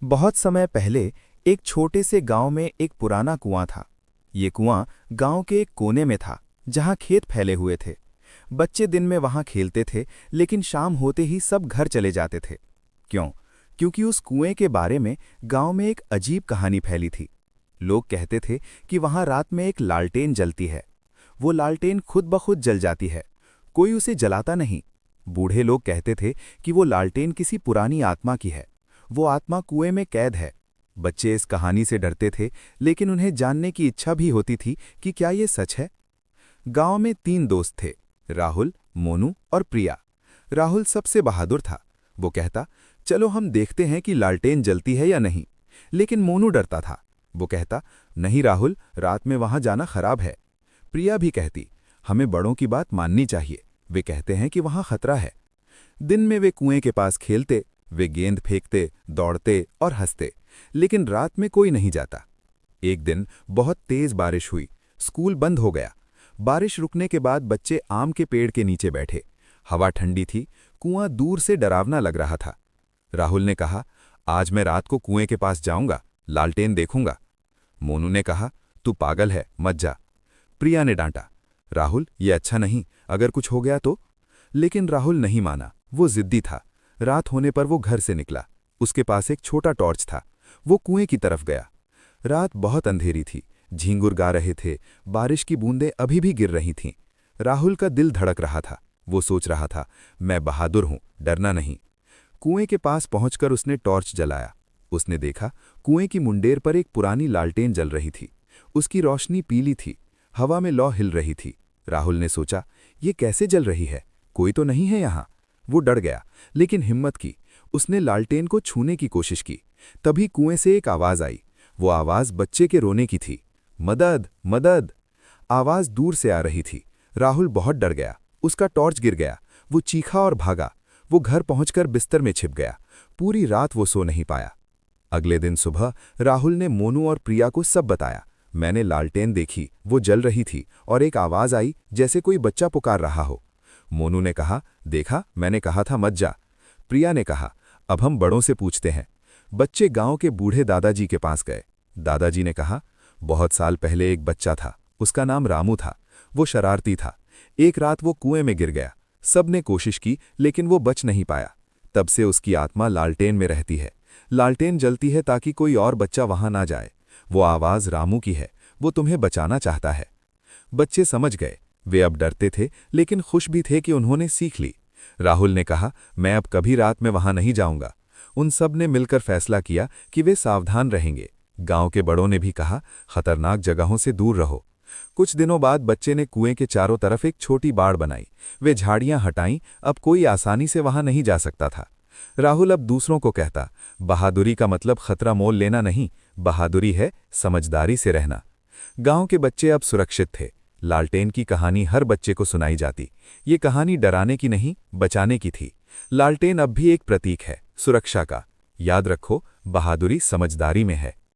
बहुत समय पहले एक छोटे से गांव में एक पुराना कुआं था। ये कुआं गांव के एक कोने में था, जहां खेत फैले हुए थे। बच्चे दिन में वहां खेलते थे, लेकिन शाम होते ही सब घर चले जाते थे। क्यों? क्योंकि उस कुएं के बारे में गांव में एक अजीब कहानी फैली थी। लोग कहते थे कि वहां रात में एक लालटेन जलती है। वो लालटेन खुद ब खुद जल जाती है, कोई उसे जलाता नहीं। बूढ़े लोग कहते थे कि वो लालटेन किसी पुरानी आत्मा की है। वो आत्मा कुएं में कैद है। बच्चे इस कहानी से डरते थे, लेकिन उन्हें जानने की इच्छा भी होती थी कि क्या ये सच है। गांव में 3 दोस्त थे, राहुल, मोनू और प्रिया। राहुल सबसे बहादुर था। वो कहता, चलो हम देखते हैं कि लालटेन जलती है या नहीं। लेकिन मोनू डरता था। वो कहता, नहीं राहुल, रात में वहां जाना खराब है। प्रिया भी कहती, हमें बड़ों की बात माननी चाहिए, वे कहते हैं कि वहां खतरा है। दिन में वे कुएं के पास खेलते, वे गेंद फेंकते, दौड़ते और हंसते, लेकिन रात में कोई नहीं जाता। एक दिन बहुत तेज बारिश हुई, स्कूल बंद हो गया। बारिश रुकने के बाद बच्चे आम के पेड़ के नीचे बैठे। हवा ठंडी थी, कुआं दूर से डरावना लग रहा था। राहुल ने कहा, आज मैं रात को कुएं के पास जाऊंगा, लालटेन देखूंगा। मोनू ने कहा, तू पागल है, मत जा। प्रिया ने डांटा, राहुल ये अच्छा नहीं, अगर कुछ हो गया तो। लेकिन राहुल नहीं माना, वो जिद्दी था। रात होने पर वो घर से निकला। उसके पास एक छोटा टॉर्च था। वो कुएं की तरफ गया। रात बहुत अंधेरी थी, झींगुर गा रहे थे, बारिश की बूंदें अभी भी गिर रही थीं। राहुल का दिल धड़क रहा था। वो सोच रहा था, मैं बहादुर हूं, डरना नहीं। कुएं के पास पहुंचकर उसने टॉर्च जलाया। उसने देखा, कुएं की मुंडेर पर एक पुरानी लालटेन जल रही थी। उसकी रोशनी पीली थी, हवा में लौ हिल रही थी। राहुल ने सोचा, ये कैसे जल रही है, कोई तो नहीं है यहाँ। वो डर गया, लेकिन हिम्मत की। उसने लालटेन को छूने की कोशिश की। तभी कुएं से एक आवाज आई। वो आवाज बच्चे के रोने की थी। मदद, मदद! आवाज दूर से आ रही थी। राहुल बहुत डर गया। उसका टॉर्च गिर गया। वो चीखा और भागा। वो घर पहुंचकर बिस्तर में छिप गया। पूरी रात वो सो नहीं पाया। अगले दिन सुबह राहुल ने मोनू और प्रिया को सब बताया। मैंने लालटेन देखी, वो जल रही थी और एक आवाज आई जैसे कोई बच्चा पुकार रहा हो। मोनू ने कहा, देखा, मैंने कहा था मत जा। प्रिया ने कहा, अब हम बड़ों से पूछते हैं। बच्चे गांव के बूढ़े दादाजी के पास गए। दादाजी ने कहा, बहुत साल पहले एक बच्चा था, उसका नाम रामू था। वो शरारती था। एक रात वो कुएं में गिर गया। सबने कोशिश की, लेकिन वो बच नहीं पाया। तब से उसकी आत्मा लालटेन में रहती है। लालटेन जलती है ताकि कोई और बच्चा वहां ना जाए। वो आवाज रामू की है, वो तुम्हें बचाना चाहता है। बच्चे समझ गए। वे अब डरते थे, लेकिन खुश भी थे कि उन्होंने सीख ली। राहुल ने कहा, मैं अब कभी रात में वहां नहीं जाऊंगा। उन सब ने मिलकर फैसला किया कि वे सावधान रहेंगे। गांव के बड़ों ने भी कहा, खतरनाक जगहों से दूर रहो। कुछ दिनों बाद बच्चे ने कुएं के चारों तरफ एक छोटी बाड़ बनाई। वे झाड़ियां हटाईं, अब कोई आसानी से वहां नहीं जा सकता था। राहुल अब दूसरों को कहता, बहादुरी का मतलब खतरा मोल लेना नहीं, बहादुरी है समझदारी से रहना। गांव के बच्चे अब सुरक्षित थे। लालटेन की कहानी हर बच्चे को सुनाई जाती। ये कहानी डराने की नहीं, बचाने की थी। लालटेन अब भी एक प्रतीक है, सुरक्षा का। याद रखो, बहादुरी समझदारी में है।